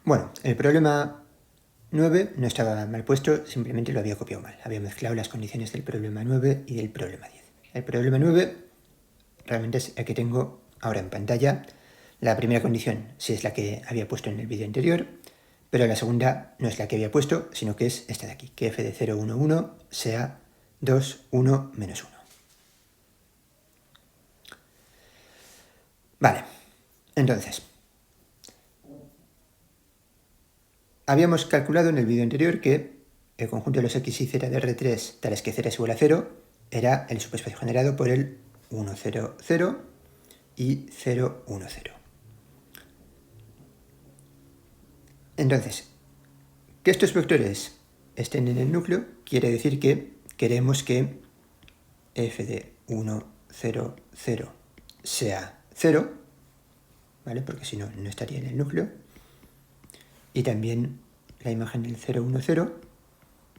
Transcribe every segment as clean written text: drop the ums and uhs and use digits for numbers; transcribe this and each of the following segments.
Bueno, el problema 9 no estaba mal puesto, simplemente lo había copiado mal. Había mezclado las condiciones del problema 9 y del problema 10. El problema 9 realmente es el que tengo ahora en pantalla. La primera condición sí es la que había puesto en el vídeo anterior, pero la segunda no es la que había puesto, sino que es esta de aquí, que f de 0, 1, 1 sea 2, 1, menos 1. Vale, entonces, habíamos calculado en el vídeo anterior que el conjunto de los x y z de R3 tales que z es igual a 0 era el subespacio generado por el 1, 0, 0 y 0, 1, 0. Entonces, que estos vectores estén en el núcleo quiere decir que queremos que f de 1, 0, 0 sea 0, ¿vale? Porque si no, no estaría en el núcleo. Y también la imagen del 0, 1, 0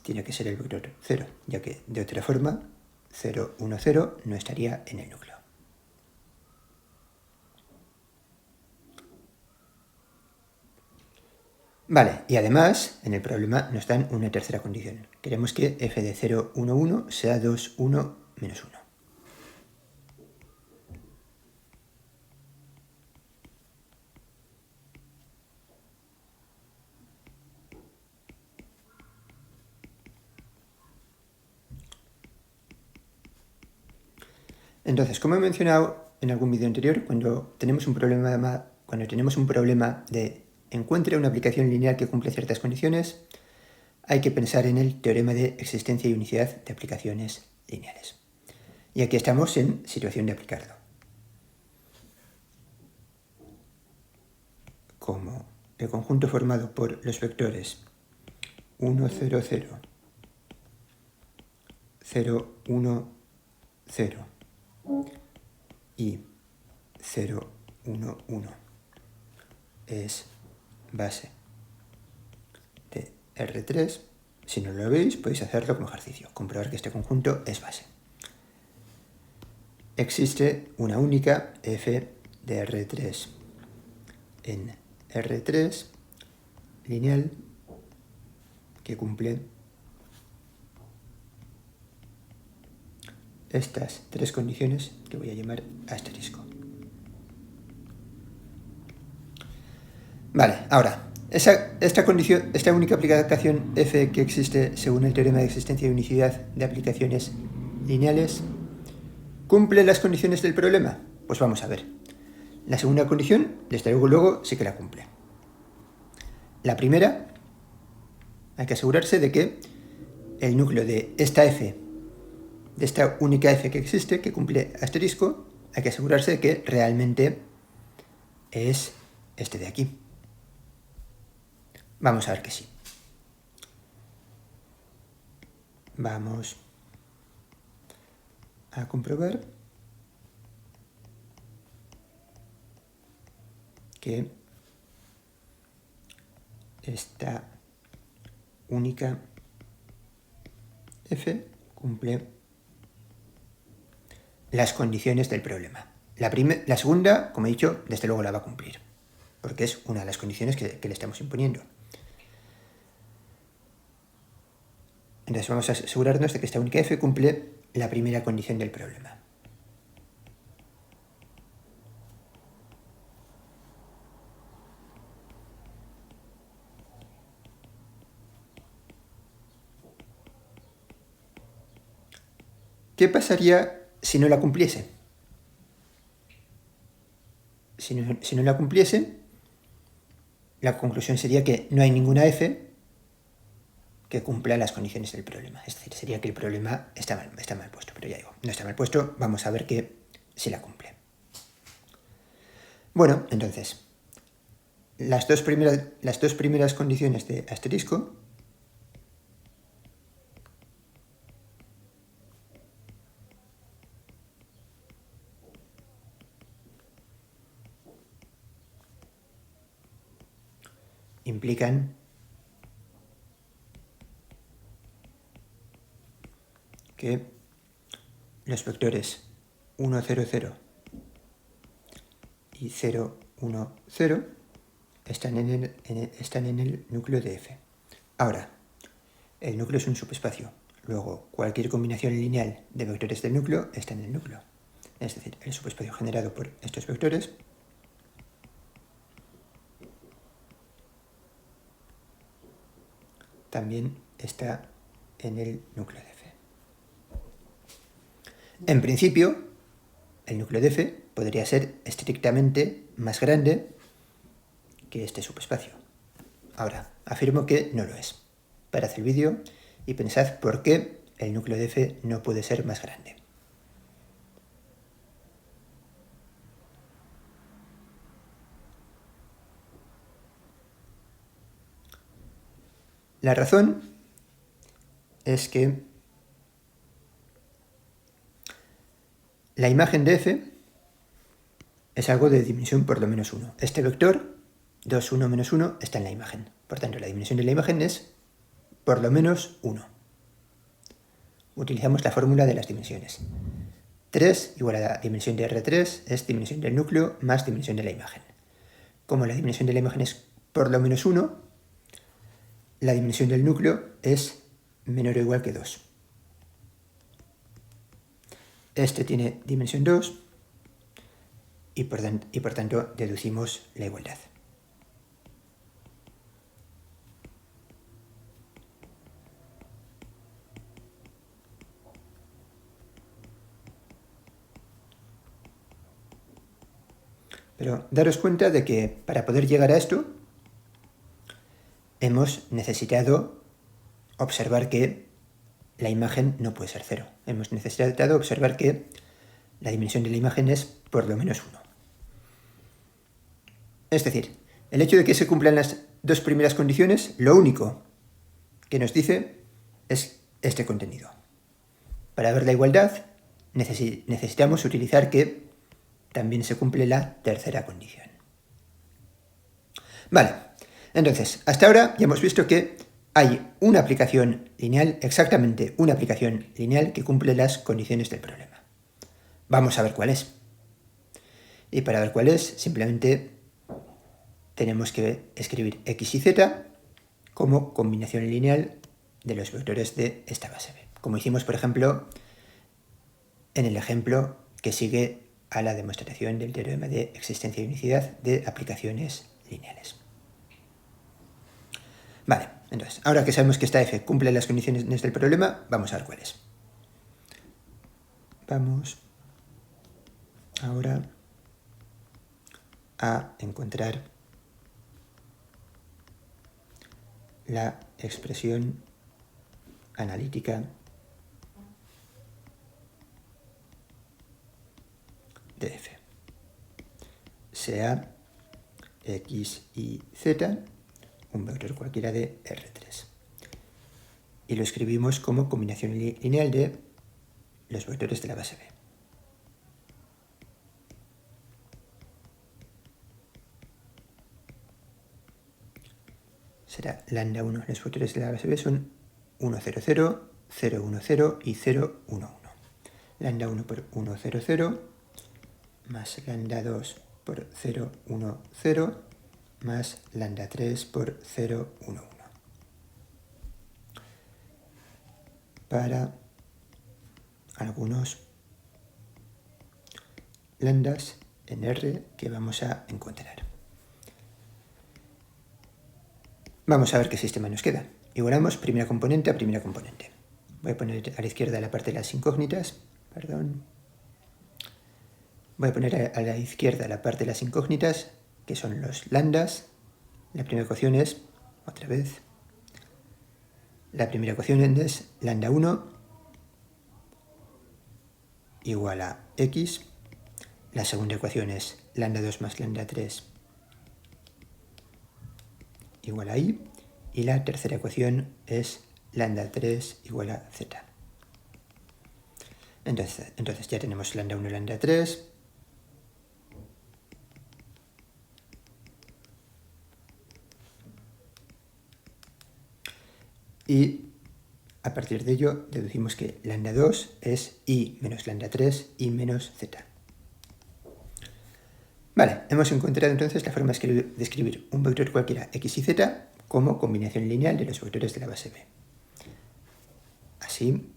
tiene que ser el vector 0, ya que de otra forma 0, 1, 0 no estaría en el núcleo. Vale, y además en el problema nos dan una tercera condición. Queremos que f de 0, 1, 1 sea 2, 1, menos 1. Entonces, como he mencionado en algún vídeo anterior, cuando tenemos un problema de encuentre una aplicación lineal que cumple ciertas condiciones, hay que pensar en el teorema de existencia y unicidad de aplicaciones lineales. Y aquí estamos en situación de aplicarlo. Como el conjunto formado por los vectores 1, 0, 0, 0, 1, 0 y 0, 1, 1 es base de R3, si no lo veis podéis hacerlo como ejercicio, comprobar que este conjunto es base. Existe una única f de R3 en R3 lineal que cumple estas tres condiciones que voy a llamar asterisco. Vale, ahora, esta única aplicación f que existe según el teorema de existencia y unicidad de aplicaciones lineales, ¿cumple las condiciones del problema? Pues vamos a ver. La segunda condición, desde luego, sí que la cumple. La primera, hay que asegurarse de que el núcleo de esta f, de esta única f que existe, que cumple asterisco, hay que asegurarse de que realmente es este de aquí. Vamos a ver que sí. Vamos a comprobar que esta única f cumple las condiciones del problema. La segunda, como he dicho, desde luego la va a cumplir, porque es una de las condiciones que le estamos imponiendo. Entonces vamos a asegurarnos de que esta única f cumple la primera condición del problema. ¿Qué pasaría si no la cumpliese? Si no la cumpliese, la conclusión sería que no hay ninguna f que cumpla las condiciones del problema. Es decir, sería que el problema está mal puesto. Pero ya digo, no está mal puesto, vamos a ver que sí la cumple. Bueno, entonces, las dos primeras condiciones de asterisco implican que los vectores 1, 0, 0 y 0, 1, 0 están en el núcleo de F. Ahora, el núcleo es un subespacio. Luego, cualquier combinación lineal de vectores del núcleo está en el núcleo. Es decir, el subespacio generado por estos vectores también está en el núcleo de F. En principio, el núcleo de F podría ser estrictamente más grande que este subespacio. Ahora, afirmo que no lo es. Parad el vídeo y pensad por qué el núcleo de F no puede ser más grande. La razón es que la imagen de F es algo de dimensión por lo menos 1. Este vector, 2, 1, menos 1, está en la imagen. Por tanto, la dimensión de la imagen es por lo menos 1. Utilizamos la fórmula de las dimensiones. 3 igual a la dimensión de R3 es dimensión del núcleo más dimensión de la imagen. Como la dimensión de la imagen es por lo menos 1, la dimensión del núcleo es menor o igual que 2. Este tiene dimensión 2 y por tanto deducimos la igualdad. Pero daros cuenta de que para poder llegar a esto hemos necesitado observar que la imagen no puede ser 0. Hemos necesitado observar que la dimensión de la imagen es por lo menos 1. Es decir, el hecho de que se cumplan las dos primeras condiciones, lo único que nos dice es este contenido. Para ver la igualdad necesitamos utilizar que también se cumple la tercera condición. Vale, entonces, hasta ahora ya hemos visto que hay una aplicación lineal, exactamente una aplicación lineal que cumple las condiciones del problema. Vamos a ver cuál es. Y para ver cuál es, simplemente tenemos que escribir x y z como combinación lineal de los vectores de esta base B. Como hicimos, por ejemplo, en el ejemplo que sigue a la demostración del teorema de existencia y unicidad de aplicaciones lineales. Vale, entonces, ahora que sabemos que esta f cumple las condiciones del problema, vamos a ver cuál es. Vamos ahora a encontrar la expresión analítica de f. Sea x y z un vector cualquiera de R3. Y lo escribimos como combinación lineal de los vectores de la base B. Será lambda 1. Los vectores de la base B son 1, 0, 0, 0, 1, 0 y 0, 1, 1. Lambda 1 por 1, 0, 0, más lambda 2 por 0, 1, 0, más lambda 3 por 0, 1, 1. Para algunos lambdas en R que vamos a encontrar. Vamos a ver qué sistema nos queda. Igualamos primera componente a primera componente. Voy a poner a la izquierda la parte de las incógnitas. Voy a poner a la izquierda la parte de las incógnitas, que son los lambdas. La primera ecuación es, otra vez, la primera ecuación es lambda 1 igual a x. La segunda ecuación es lambda 2 más lambda 3 igual a y. Y la tercera ecuación es lambda 3 igual a z. Entonces ya tenemos lambda 1 y lambda 3. Y a partir de ello deducimos que lambda 2 es y menos lambda 3 y menos z. Vale, hemos encontrado entonces la forma de escribir un vector cualquiera x y z como combinación lineal de los vectores de la base B. Así,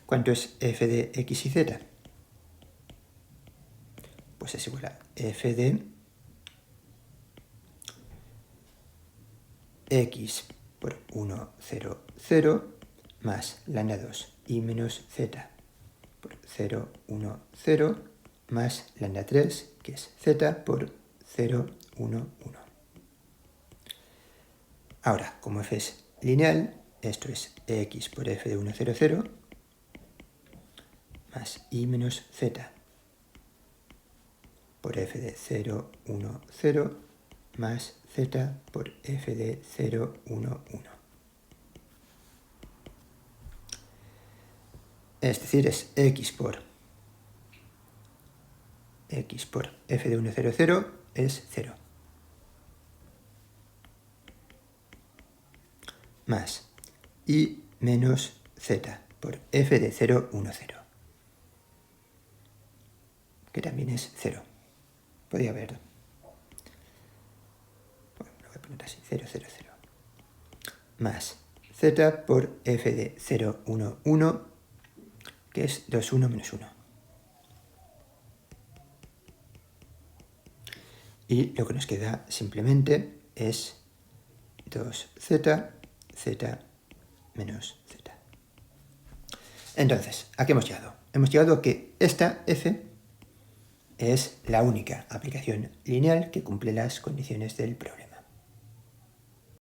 ¿cuánto es f de x y z? Pues es igual a f de x por 1, 0, 0 más lambda 2 y menos z por 0, 1, 0 más lambda 3, que es z por 0, 1, 1. Ahora, como f es lineal, esto es x por f de 1, 0, 0 más y menos z por f de 0, 1, 0 más z por f de 0, 1, 1. Es decir, es x por f de 1, 0, 0 es 0. Más y menos z por f de 0, 1, 0. Que también es 0. Podría haber... Bueno, lo voy a poner así, 0, 0, 0. Más z por f de 0, 1, 1, que es 2, 1, menos 1. Y lo que nos queda simplemente es 2z, z menos z. Entonces, ¿a qué hemos llegado? Hemos llegado a que esta f es la única aplicación lineal que cumple las condiciones del problema.